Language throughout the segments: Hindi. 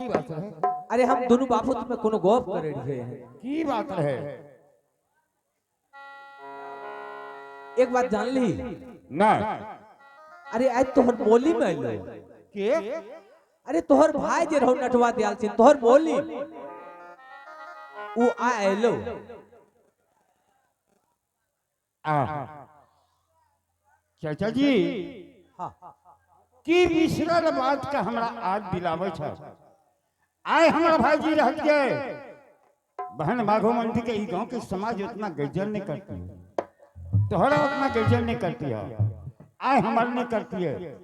की बात है? अरे हम दोनों बापू में कोनो गप करे रहे हैं। की बात है? एक बात जान ली ना अरे आज तोहर मोली में आइलो के अरे तोहर भाई जे रहो नटवा दयाल सिंह तोहर मोली वो आइलो चाचा जी हां की विसरल बात का हमरा आज दिलावे छ। आए हमारा भाई जी रह गए बहन बाघो मंडी के ई गांव के समाज उतना गजल नहीं करती है, तोहरा उतना गजल नहीं करती है, आए हमार नहीं करती है।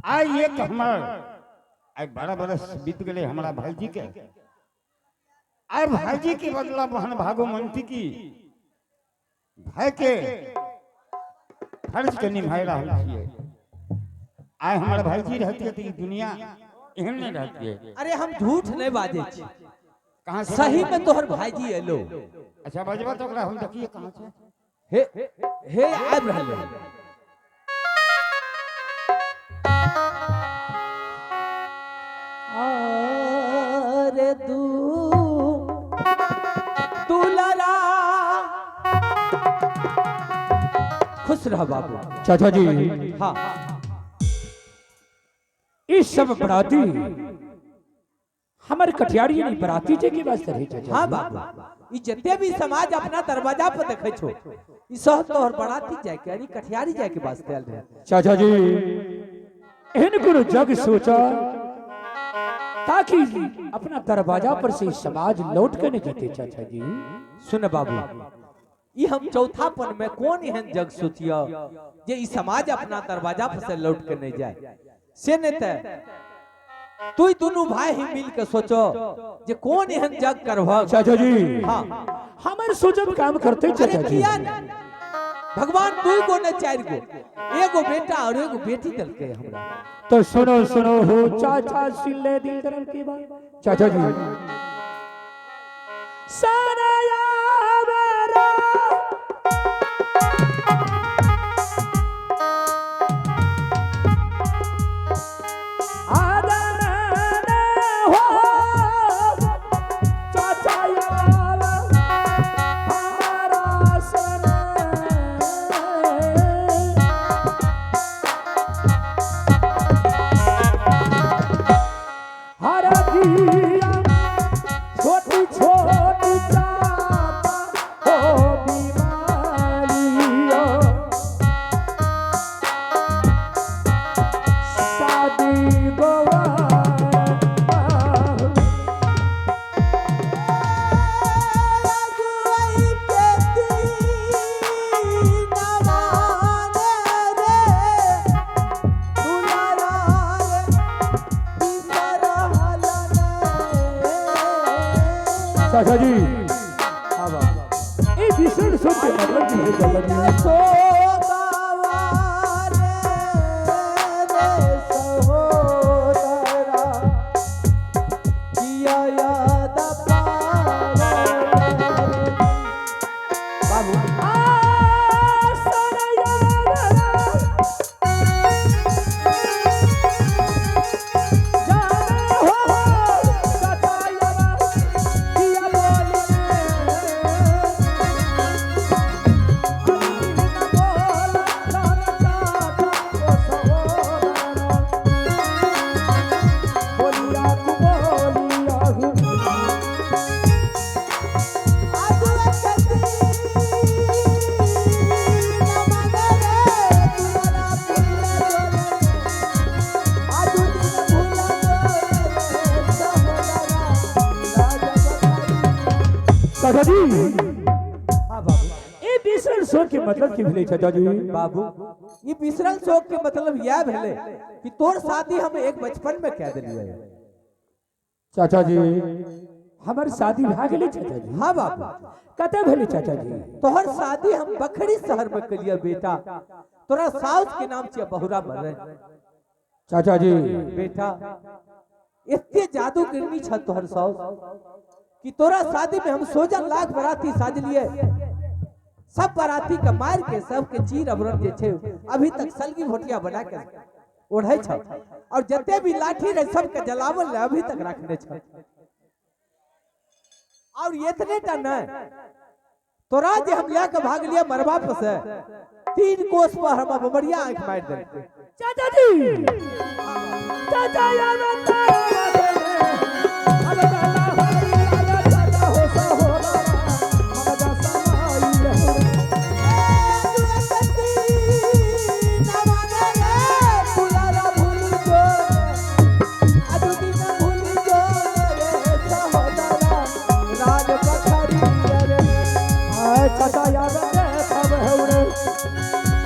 आए एक हमार आए 12 बरस बीत गए हमारा भाई जी के, आए भाई जी के बदला बहन भागो मंडी की भाई के फर्ज के निभाई रहा है। आए हमारे भाई जी रहती है तो ये दुनिया एहन नहीं रहती है। अरे हम झूठ नहीं बाजे छी कहां से सही में तोहर भाई जी आइलो। अच्छा बजबा तो ओकरा हम देखिए कहां से हे आब रहले अरे दुलारा खुश रह बाबू। चाचा जी हाँ इस सब बराती हमारे कटियारी नहीं बराती जे के वास्ते रही चाचा। हाँ बाबू ई जते भी समाज अपना दरवाजा पर देखे छो ई सब तोहर बराती जाए के यानी कठियारी जाए के वास्ते आल रहे। चाचा जी एहन गुरु जग सोचा ताकि अपना दरवाजा पर से समाज लौट के नहीं जाते। चाचा जी सुन बाबू ई हम चौथापन में कौन एहन जग सोचिया जे ई समाज अपना दरवाजा पर से लौट के नहीं जाए से नहीं ते तू दोनों भाई ही मिल के सोचो जे कौन एहन जग करवा। चाचा जी हाँ हमारे सोचत काम करते चाचा अरे जी। किया ना भगवान दू गो ने चार गो एगो बेटा और एगो बेटी दलके हमरा। तो सुनो सुनो हो चाचा सिले दिल धर्म की बात। चाचा जी सारा यावरा छोटी छोटी हो बीमारियों शादी गोवा चाचा जी ये भीषण सत्य मतलब की है चाचा चाचा जी। हाँ बाबू ये भीषण शोक के मतलब की भेले चाचा जी। बाबू ये विसरल शोक के मतलब यह भेले कि तोर शादी हम एक बचपन में कह दिलिए। चाचा जी हमारी शादी भा गेली चाचा जी। हाँ बाबू कते भेली चाचा जी। तोहर शादी हम बखरी शहर में कलिया बेटा तोरा साउस के नाम से बहुरा मर रहे। चाचा जी बेटा इतने जादू गिरनी छ तोहर साउस कि तोरा शादी में हम 16 लाख बराती साज लिए सब बराती का मार के सब के चीर अवरण जे छे अभी तक सलगी भोटिया बना के ओढ़े छ और जते भी लाठी रहे सबके जलावल अभी तक रखने छ और इतने टा नहीं तोरा जे हम लेके भाग लिया मरबा पर से 3 कोस पर हम बमरिया आंख मार देते चाचा जी चाचा यार चाचा यार खब है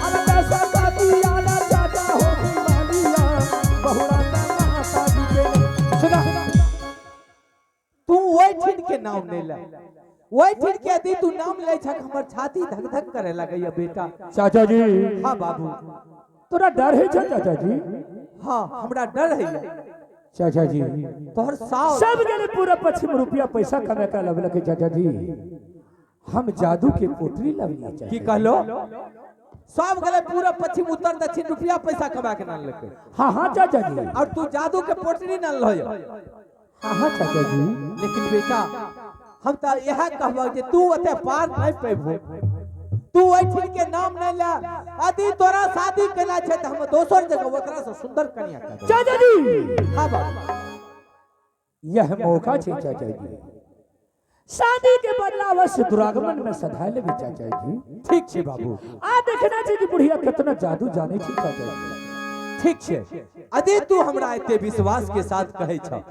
अब कैसा बाती यार चाचा हो मानिया बहुरा माता के सुना तू वही ठिन के नाम ले ला वही ठिन के यदि तू नाम ले छक हमर छाती धक धक करे लगैया बेटा चाचा जी हां बाबू तोरा डर है चाचा जी हां हमरा डर है चाचा जी तोहर साव सब जने पूरा पश्चिम रुपया पैसा कमा के लग लगे चाचा जी हम जादू के पोटरी लगना चाहिए की कहलो सब गले पूरा पश्चिम उत्तर दक्षिण रुपया पैसा कमा के ना लेके हाँ हाँ चाचा जी और तू जादू के पोटरी ना लयो हाँ हाँ चाचा जी लेकिन बेटा हम तो यह कहबो जे तू ओते पार नहीं पेबो तू ओठिन के नाम नहीं ला यदि तोरा शादी केला छै त हम दोसर जगह ओकरा से सुंदर कन्या कर देब चाचा जी हां बाबू यह मौका छै चाचा जी शादी के बदलाव से दुरागमन में सधा लेबे चाचा जी ठीक छै बाबू आ देखना छै कि बुढ़िया कितना जादू जाने छै चाचा जी ठीक छै यदि तू हमरा एते विश्वास के साथ कहै छ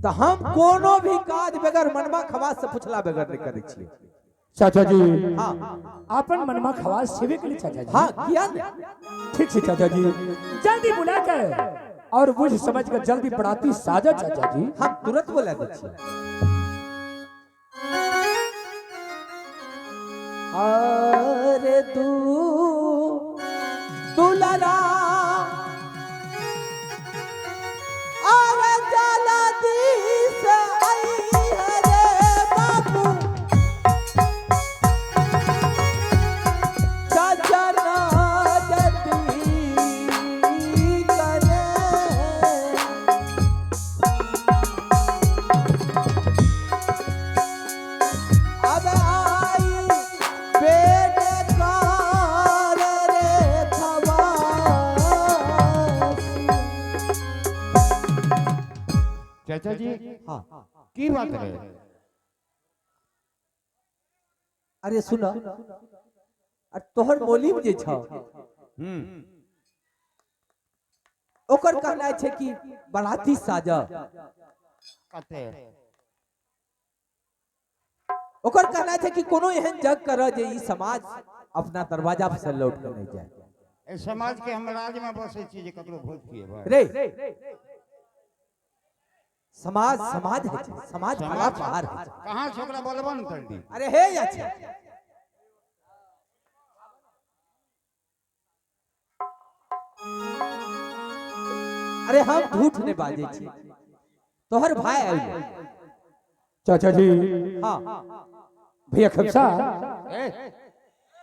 तो हम कोनो भी काज बगैर मनवा खवास से पूछला बगैर नहीं करै छियै चाचा जी हां अपन मनमा खवास छेबे के लिए चाचा जी हां किया नहीं ठीक है चाचा जी जल्दी बुला कर और बुझ समझ कर जल्दी बराती साजा चाचा जी हम तुरंत बुला दे छियै अरे दुलरा अरे जाला दिस आई रे बाबू चाचा ना जती करे अब आई बेकार रे चाचा जी हाँ की बात है अरे सुना तोहर मोलिम जे छ ओकर कहना छै कि बराती साजा कते ओकर कहना छै कि कोनो एहन जग कर जे ई समाज अपना दरवाजा पर से लौट के नहीं जाए ए समाज के हम राज में बसे छी जे ककरो भोज किए भाई रे समाज समाज है छै, समाज बड़ा बाहर है छै। कहां से ओकरा बोलबो न कर दी अरे हे या छै अरे हम झूठ नहीं बाजे छी तोहर भाई आइल चाचा जी हां भैया खबसा ए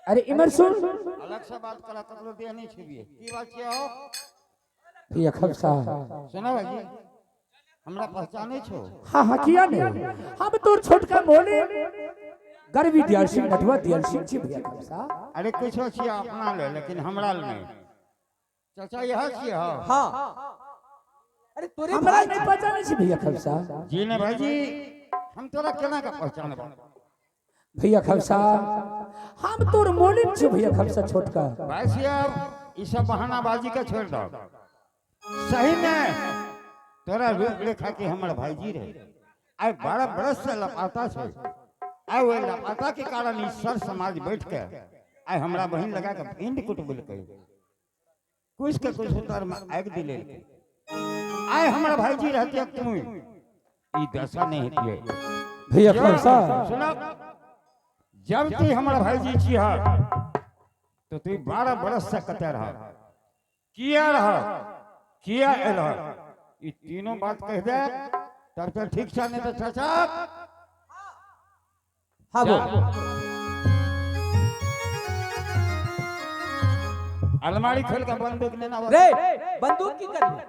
अरे इमर सुन अलग से बात करा ककरो दे नहीं छिबिए की बात किया हो भैया खबसा सुना भाई हमरा पहचाने छो हाँ हाँ किया नहीं हम तोर छोटका मोले गर्वी दियाल सिंह नटवा दियाल सिंह छी भैया खबसा अरे कुछो छी अपना ले लेकिन हमरा ले नहीं चाचा यह छी हो हां अरे तोरे हमरा भाई नहीं पहचाने छी भैया खबसा जी ने भाई जी हम तोरा केना का पहचानबो भैया खबसा हम तोर मोले छी भैया खबसा छोटका भाई साहब ई सब बहानाबाजी के छोड़ दो सही में तोरा रूप रेखा के हमर भाईजी रहे आइ 12 बरस से लपाता छे आइ ओइ लपाता के कारण ई सर समाज बैठ के आइ हमरा बहिन लगा के भिंड कुट बोल के कुछ के कुछ उतर में आग दिले आइ हमर भाईजी रहते तू ई दशा नहीं हेतिए भैया खबसा सुनो जब तू हमर भाईजी छी ह तो तू 12 बरस से कते रह किया एल ई तीनों बात कह दे तब तो ठीक से नहीं तो चाचा हां बोल अलमारी खोल के बंदूक लेना रे बंदूक की करबे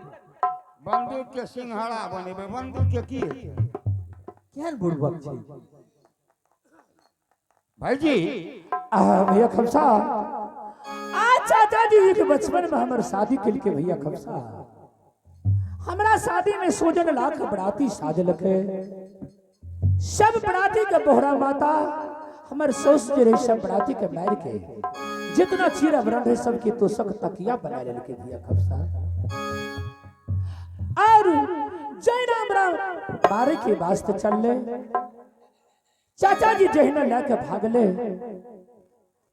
बंदूक के सिंघाड़ा बनेबे बंदूक के की केहन बुड़बक छै भाईजी भैया खमसा चाचा जी के बचपन में हमारे शादी के लिए भैया खमसा हमारा शादी में सोजन लाख बराती साजल के सब बराती के बोहरा माता हमारे सोच जे रही सब बराती के मार के जितना चीरा बरन है सबके तो सक तकिया बना ले के भैया खमसा और जैना हमरा बारे के वास्ते चल ले चाचा जी जहिना लेके भागले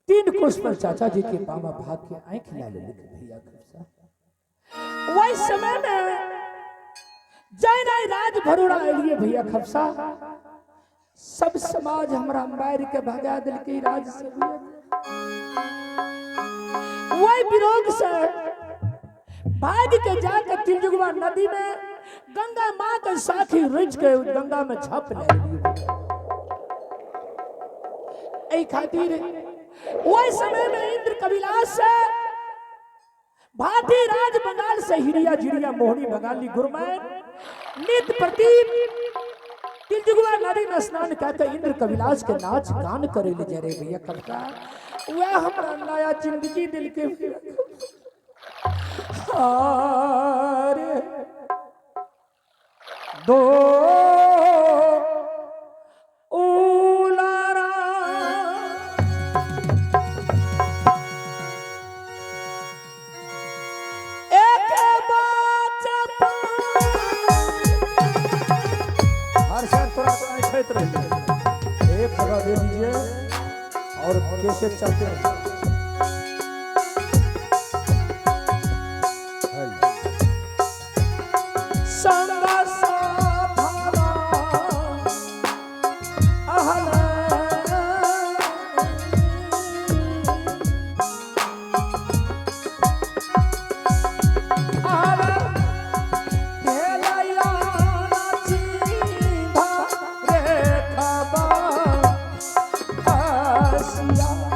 3 कोस पर चाचा जी के पामा भाग के आंख ला ले भैया खबसा वही समय में जैना राज भरोड़ा एलिए भैया खबसा सब समाज हमरा मार के भगा दिल के राज से वही विरोध से भाग के जाकर तिलजुगवा नदी में गंगा मां के साथी रिच के गंगा में झप ले ऐ खातिर वही समय में इंद्र कविलास से भाटी राज बंगाल से हिरिया जिरिया मोहनी बंगाली गुरमैन नित प्रदीप तिलजुगवा नदी में स्नान करके इंद्र कविलास के नाच गान करे ले जरे भैया कविता वह हमरा नया जिंदगी दिल के अरे दो एक जगह दे दीजिए और कैसे चलते हैं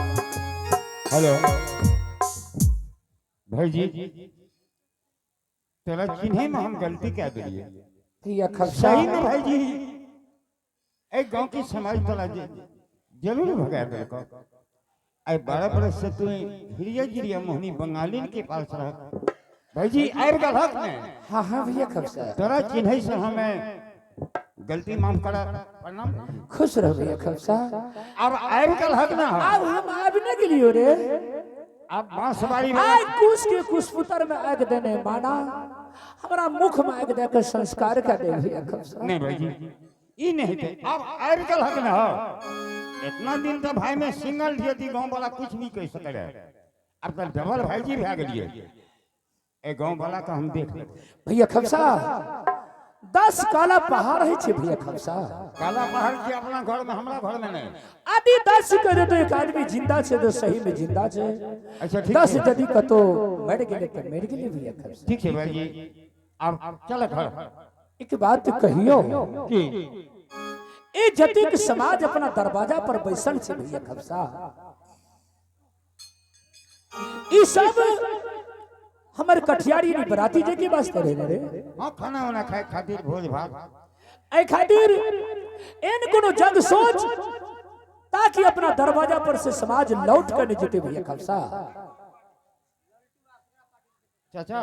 हेलो भाई जी तेरा चिन्हे में हम गलती क्या करिए भैया खबसा सही में भाई जी एक गांव की समाज तला जरूर भगा दे को आई 12 बरस से तू हिरिया जिरिया मोहनी बंगाली के पास रह भाई जी आर का हक में हाँ भैया खबसा तेरा चिन्हे से हमें गलती माफ करा प्रणाम खुश रहो भैया खबसा अब आर का हक ना हो अब हम आबने के लिए रे अब बांसवाड़ी में आग कुछ के कुशपुतर में आग देने माना हमारा मुख में आग देकर संस्कार कर दे भैया खबसा नहीं भाई जी ई नहीं थे अब आर का हक ना हो इतना दिन तो भाई में सिंगल यदि गांव वाला कुछ नहीं कह सके अब तो डबल भाई जी भाग लिए ए गांव वाला का हम देख ले भैया खबसा 10 काला पहाड़ है छे भैया खबसा काला पहाड़ के अपना घर में हमरा घर में नहीं आदि 10 करे तो एक आदमी जिंदा छे तो सही में जिंदा छे अच्छा ठीक 10 यदि कतो मर गेले तो मर गेले भैया खबसा ठीक है भाई जी अब चल घर एक बात कहियो की ए जतिक समाज अपना दरवाजा पर बैसल छे भैया खबसा ई सब हमर कठियारी नी बराती जे के वास्ते रहे रे हां खाना वाना खाए खातिर भोज भात ए खातिर इन कोनो जग सोच ताकि अपना दरवाजा पर से समाज लौट कर नहीं जते भैया खबसा चाचा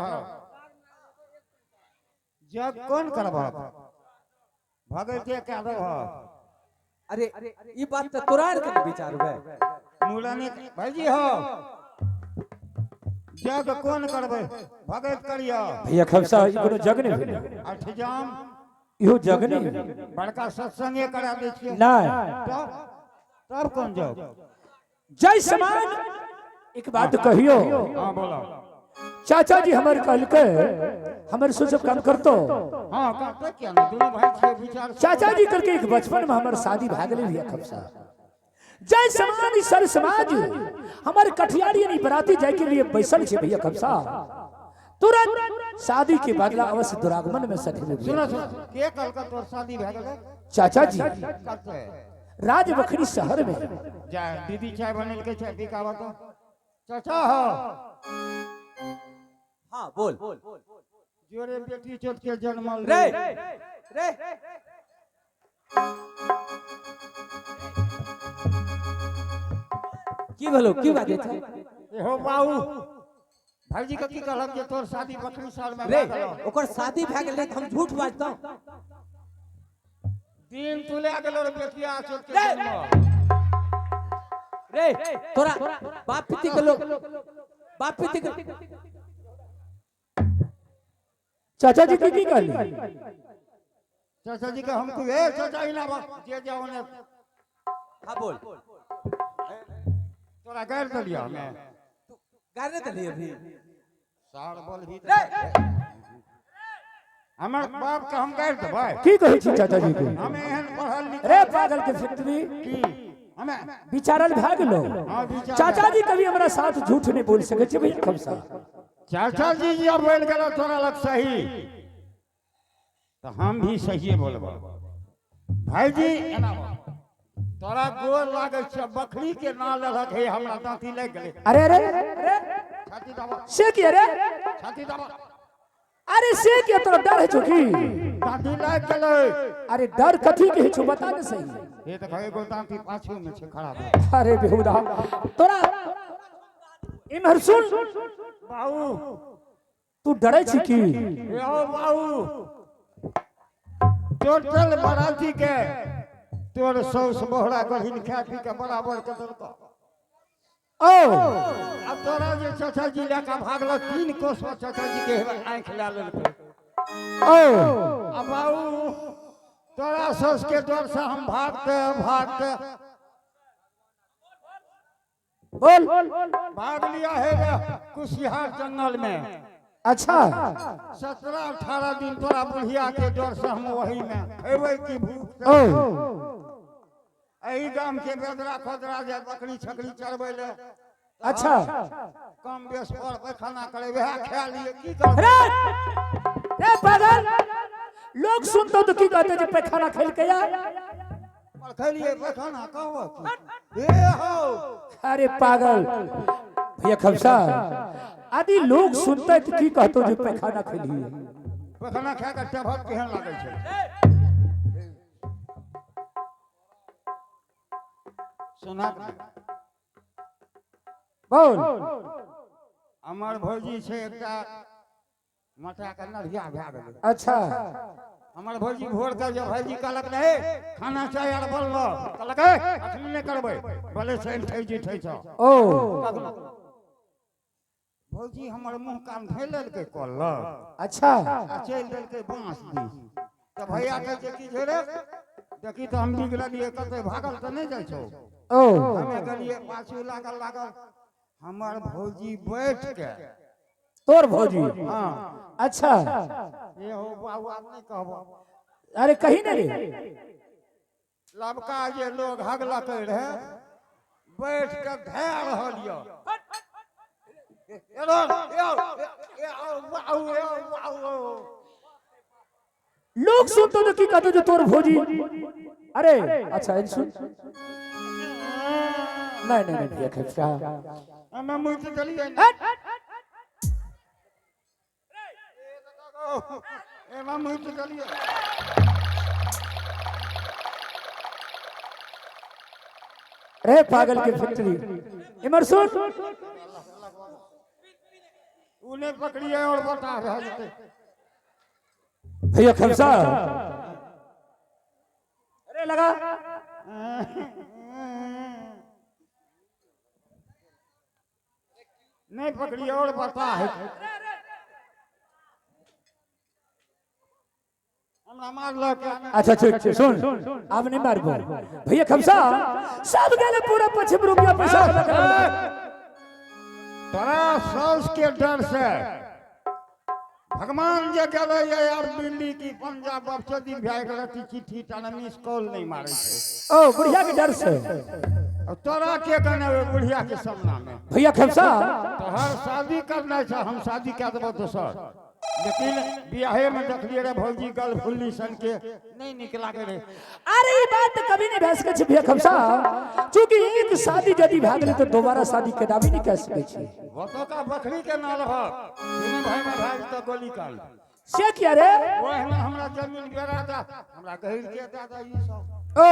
जग कौन करबा भागे के क्या दो अरे ये बात तो तोरार के विचार बे मूलानी भाई जी हो जग कौन करबे भगत करियो भैया खबसा ई कोनो जग नहीं भेले अठजाम इहो जग नहीं बड़का सत्संगे करा दे छिए नहीं तब कौन जाओ जय समान एक बात कहियो हां बोलो चाचा जी हमर कल के हमर सोच काम करतो हां कहते क्या नहीं दोनों भाई के विचार चाचा जी करके एक बचपन में हमर शादी भागले भैया खबसा जय समान सर समाज हमारे कठियारी नहीं बराती जाए के लिए बैसल छे भैया खबसा तुरंत शादी के बदला अवश्य दुरागमन में सठे सुनो सुनो के कल का तोर शादी भ गेले चाचा जी करते राजबखरी शहर में जा दीदी चाय बनल के चाय पिकावा तो चाचा हो हाँ बोल जोरे बेटी चोट के जन्मल रे रे की भेलो की बात छै हो बाऊ भाईजी के की कहलक जे तोर शादी बकरी साल में रे भए गेलौ। ओकर शादी भए गेलै त हम झूठ बाजतौ दिन तुले गेलो रे बेटिया चोट के रे। जन्म रे तोरा बाप पीती के लोग बाप पीती के चाचा जी की कहली चाचा जी का हमको ए चाचा इना जे जाओ ने हाँ बोल तोरा गाड़ दिया मैं गाने दली अभी सार बोल भी हमर बाप के हम गाड़ देबै की कहै छी चाचा जी के हमें एहन पढ़ल लिखल रे पागल के फैक्ट्री की हमें विचारल भए गेलो हाँ, विचारल। चाचा जी कभी हमरा साथ झूठ नहीं बोल सके छै भैया खमसा चाचा जी जी अब बोल गेलो तोरा लग सही तो हम भी सही बोलबो भाईजी एना बोल। तोरा गोर लागे छै बकरी के ना लहक हे हमरा दांती लग गेले अरे अरे छाती दबा से की अरे छाती दबा अरे से की तोरा डर है छुकी दांती लग गेले अरे डर कथी के छु बता दे सही ये तो भाई गो दांती पाछू में छै खराब अरे बेहुदा तोरा इमहर सुन बाऊ तू डरे छी की यो बाऊ टोटल बराती के तोर सौस बोहरा गहिन खा पी के बराबर के देलको ओ अब तोरा जे चाचा जी लेके भागलो 3 कोस में चाचा जी के आंख ला लेलको ओ अब बाऊ तोरा सौस के डर से हम भागते बोल भाग लिया है कुशियार जंगल में अच्छा 17-18 दिन तोरा बुढ़िया के डर से हम वही में खेबै की भूख से ओ एही गाम के बेदरा खोदरा जे बकरी छकरी चरबै ले अच्छा कम बेस पर पैखाना करे वह खा लिए की कर रे रे पागल लोग सुनतो तो की कहते जे पैखाना खेल के या पर खैलिए पैखाना कहबो ए हो अरे पागल भैया खमसा आदि लोग सुनते तो की कहतो जे पैखाना खेली पैखाना खा के टभक केहन लागै छै सुना बोल हमर भौजी छै एकटा मटा के नढ़िया भए गेलै अच्छा हमर भौजी भोर के जब भाईजी कहलक रे खाना चाय आर बनलो कहलक ए अखनी नहीं करबै बोले से ठै जी ठै छ ओ भौजी हमर मुंह कान धै लेलकै कहलक अच्छा आ चलि देलकै बांस दिस त भैया कहै छै की छै रे देखी तो हम बिगड़लिए कतै भागल त नहीं जाइ छौ ओ हमे गेलिए पाछू लागल हमर भौजी बैठ के तोर भौजी हां अच्छा ये हो बाबू आप नहीं कहबो अरे कहीं ना रे लबका जे लोग हगलक रहे बैठ के धै रहल य लोग सुनतो तो की कहतो जे तोर भौजी अरे अच्छा इन सुन नहीं भैया खमसा हमें मुंह से चलिए एमा मुंह से चलिए रे पागल के फैक्ट्री इमर सुन उन्हें पकड़िए और बता रहा है भैया खमसा अरे लगा नहीं पकड़िए और बता है हमरा मार लो क्या अच्छा ठीक सुन अब नहीं मारबो भैया खमसा सब गले पूरा 25 रुपया पैसा तोरा सौस के डर से भगवान जे गेले यार दिल्ली की पंजाब अब दिन भए गेल चिट्ठी टाना मिस कॉल नहीं मारे छै ओ बुढ़िया के डर से और तोरा के कने बुढ़िया के सामना में भैया खमसा तोहर शादी करना छै हम शादी कर देबो दोसर लेकिन बियाहे में देखलिए रे भौजी गल फुल्ली सन के नहीं निकला के रे। अरे ये बात कभी नहीं भैंस के भैया खमसा, चूंकि एक शादी यदि भाग गई तो दोबारा शादी कराबी नहीं कर सके छी। वो तो का बकरी के नाल हो तीनों भाई में भाई तो गोली काल से क्या रे वो है ना हमरा जमीन बेरा था हमरा गहिर के दादा ई सब ओ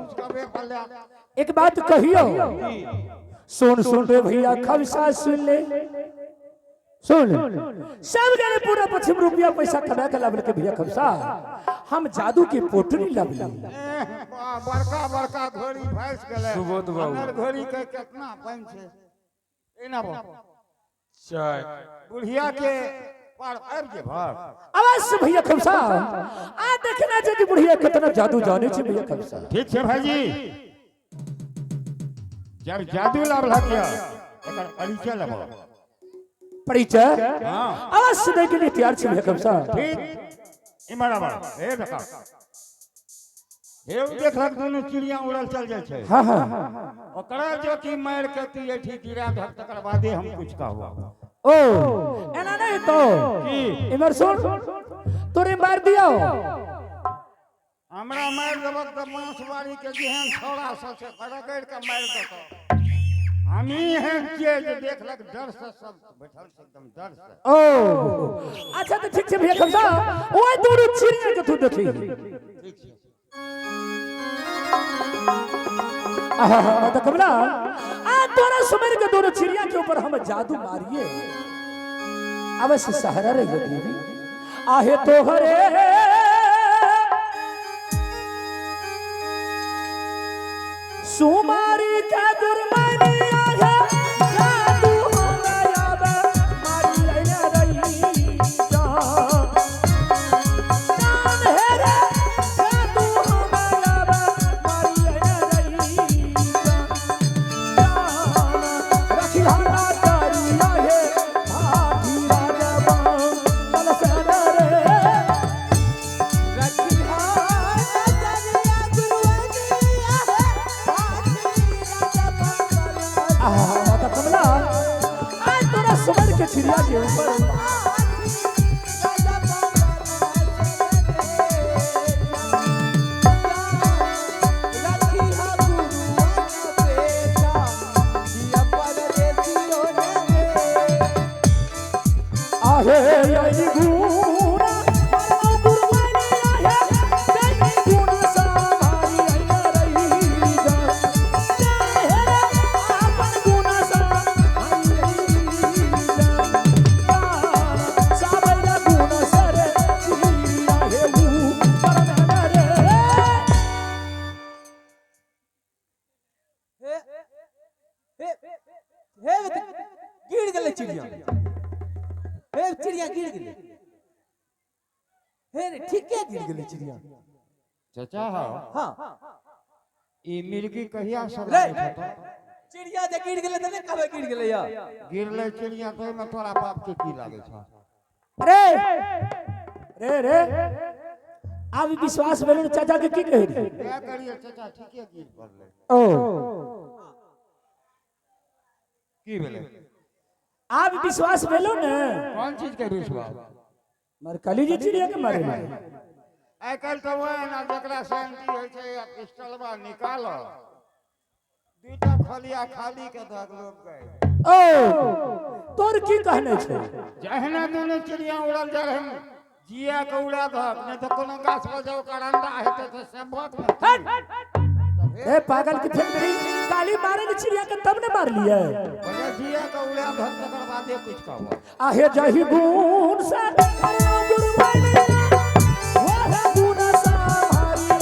उसका बे पल्ला। एक बात कहियो, सुन रे भैया खमसा सुन ले, सुन सब गए पूरा 25 रुपया पैसा कमा के लाभ के भैया खमसा हम जादू के पोटरी लाभ ले। बड़का बड़का घोड़ी भैंस गले सुबोध बाबू हमर घोड़ी के कितना पानी छे ए ना बो चाय बुढ़िया के पार आब जे भर अवश्य भैया खमसा आ देखना जे कि बुढ़िया कितना जादू जाने छे भैया खमसा। ठीक छे भाईजी जब जादू लाभ लागिया एकर परिचय लेबो परिचय हां अवश्य दे के लिए तैयार छे भैया खमसा। ठीक इमरा बा ए देखा हे देखलक दोनों चिड़िया उड़ल चल जाय छे। हां हां ओकरा जो कि मार के ती एठी गिरा धक तकर बादे हम कुछ कहवा ओ एना नहीं तो की इमर सुन तोरे मार दियो हमरा मार देबक त मांसवाड़ी के जेहन छौड़ा सब से रगड़ के मार देतो हमी हैं के जे देखलक डर से सब बैठल से एकदम डर से। ओ अच्छा तो ठीक छे भैया खमसा ओए दोनों चिड़िया के तू देखी ठीक छे आहा तो कमला आ तोरा सुमेर के दोनों चिड़िया के ऊपर हम जादू मारिए अवश्य सहारा रे देवी आहे तोहरे सुमारी का दुर्मनी आहे जादू हमरा बा मारी लैला रही जान है रे जादू हमरा बा मारी लैला रही जान रखी हमरा तारी आहे भाभी राजा बा लल सदा रे रखी माता कमला आज तोरा सुमर के चिड़िया के ऊपर आहे आई गुना परम गुरबानी आहे तेरी गुण सारी आई रही जा हे रे अपन गुण सारी रही जा साबैला गुण सरे चिड़िया हे ऊ परम रे हे गिर गेले चिड़िया हे चिड़िया गिर गेले हे रे ठीक है गिर गेले चिड़िया चाचा हो हां ई मिर्गी कहिया सब रे चिड़िया जे गिर गेले त ने कहबे गिर गेले या गिरले चिड़िया तो में तोरा बाप के की लागे छ रे रे रे अब विश्वास भेल चाचा के की कहि रे क्या करिए चाचा ठीके गिर पड़ले ओ की भेले आप विश्वास भेलो ने कौन चीज के विश्वास मर काली जी चिड़िया के मारे आइ काल तो वो ना जकरा शांति होय छै या पिस्टलवा निकालो दूटा खलिया खाली के धक लोग गए ओ तोर की कहने छै जहना दोनों चिड़िया उड़ल जा रहे जिया के उड़ा धक नहीं तो कोनो गाछ पर जाओ करंदा हेते तो सब बात ए पागल की फैक्ट्री काली मारे के चिड़िया के तब ने मार लिया बोले जिया के उड़ा धक तकर बादे कुछ कहबो आहे जही गुण सा गुरबानी वाह गुण सा हरी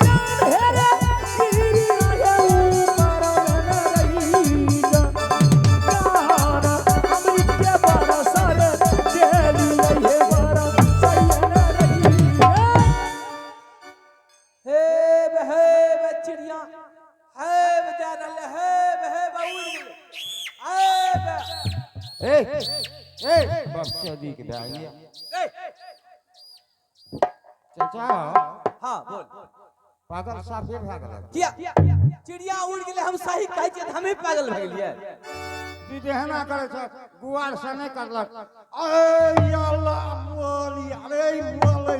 जान है रे चिड़िया हे ऊपर रही जान अमृत के बरसर चली हे बरसर हे चिड़िया हे जानल हे बाउल ए बच्चा दी के दाइया चाचा हां बोल पागल साफे भ गेल किया चिड़िया उड़ गेले हम सही कहै छी हमें पागल भ गेलिए सीधे है ना करे छ गुआर से नहीं करलक अरे या अल्लाह बोली अरे बोले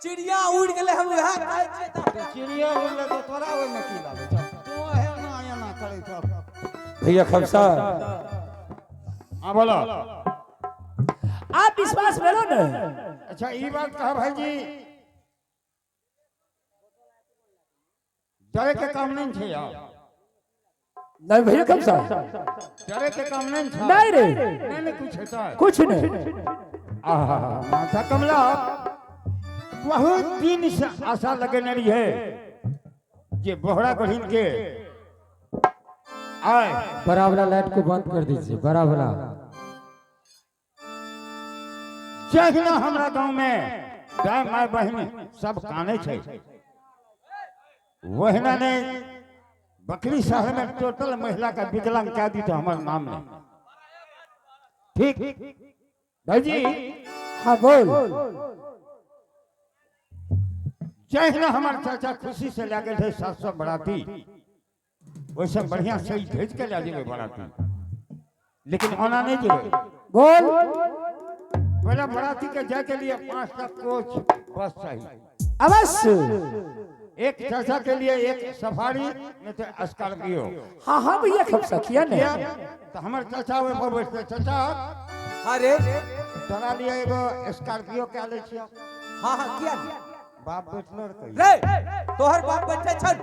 चिड़िया उड़ गेले हम वहाँ खाए छियै तऽ चिड़िया बोले तो तोरा ओइ में की लागे छ तो है ना एना करे छ भैया खमसा हां बोलो आप विश्वास करो ना। अच्छा ये बात कहा भाई जी डरे के काम नहीं छे यार नहीं भैया खमसा डरे के काम नहीं छे नहीं रे नहीं कुछ होता है कुछ नहीं। आहा माता कमला बहुत दिन से आशा लगने रही है ये बोहरा गढ़िन के आए बराबरा लाइट को बंद कर दीजिए बराबरा। जहिना हमरा गांव में गाय माय बहन सब काने छे वहिना ने बकरी शहर में टोटल महिला का विकलांग क्या दी तो हमारे नाम में ठीक भाई जी हाँ बोल। जहिना हमारे चाचा खुशी से लागे थे 700 बराती वैसे बढ़िया सही भेज के ला जेबे बराती लेकिन आना नहीं जेबे बोल। पहले बराती के जाए के लिए 5 टा कोच बस चाहिए अवश्य। एक चाचा के लिए एक सफारी नहीं तो स्कॉर्पियो हाँ हाँ भैया खमसा किया किया नहीं। तो हमारे चाचा वे पर बैठते चाचा अरे तोरा लिए एगो स्कॉर्पियो क्या ले छियो हाँ हाँ किया बाप बैठलो कही रे तोहर बाप बैठे छन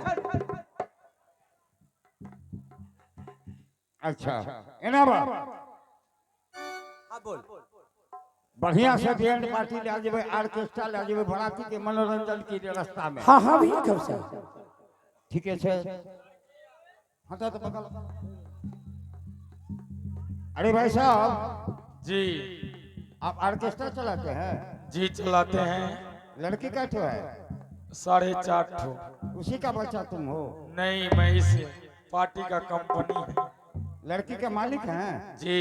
अच्छा एना बा हाँ बोल बढ़िया से बैंड पार्टी ले जेबे ऑर्केस्ट्रा ले जेबे बराती के मनोरंजन की व्यवस्था में हाँ हाँ भैया खमसा। ठीक है छे हटा तो पकड़ अरे भाई साहब जी आप ऑर्केस्ट्रा चलाते हैं जी चलाते हैं। लड़की का ठो है 4.5 ठो। उसी का बच्चा तुम हो नहीं मैं इस पार्टी का कंपनी है। लड़की के मालिक हैं जी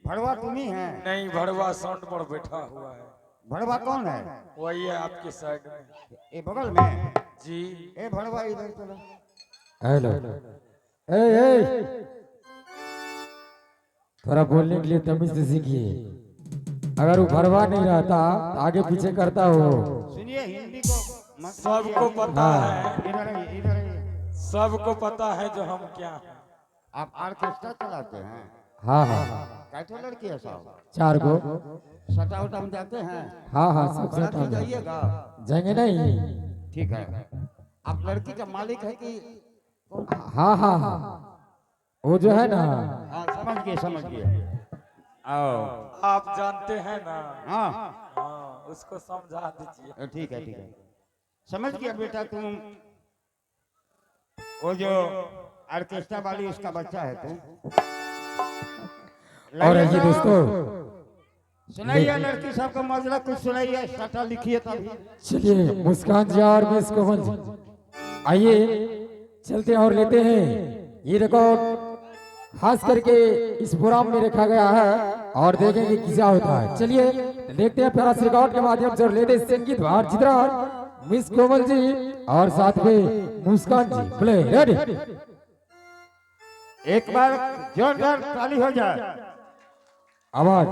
भड़वा तुम ही हैं नहीं भड़वा साउंड पर बैठा हुआ है भड़वा कौन है वही है आपके साइड में। ये बगल में जी ए भड़वा इधर चलो हेलो ए थोड़ा बोलने के लिए तमीज से सीखिए। अगर वो भरवा नहीं रहता तो आगे पीछे करता हो। सुनिए हिंदी को मत सबको पता हाँ। है इधर आइए। सबको पता है जो हम क्या हैं। आप ऑर्केस्ट्रा चलाते हैं हाँ हाँ कैसे लड़की है साहब 4 गो। सटा उटा हम जाते हैं हाँ हाँ सब बराती सब जाइएगा जाएंगे नहीं। ठीक है आप लड़की का मालिक है कि हाँ हाँ हाँ वो जो है ना हाँ समझ गए आओ आप जानते हैं ना। हाँ हाँ उसको समझा दीजिए। ठीक है समझ गया बेटा तुम वो जो ऑर्केस्ट्रा वाली उसका बच्चा है तुम और ये दोस्तों सुनाइए लड़की सबको मजरा कुछ सुनाइए सटा लिखिए तभी चलिए मुस्कान जी और मिस कोमल जी आइए चलते हैं और लेते हैं ये रिकॉर्ड खास करके इस प्रोग्राम में रखा गया है और देखेंगे क्या होता है। चलिए देखते हैं प्यारा रिकॉर्ड के माध्यम से और लेते हैं संगीत भार चित्रा मिस कोमल जी और साथ में मुस्कान जी प्ले रेडी। एक बार जोरदार ताली हो जाए आवाज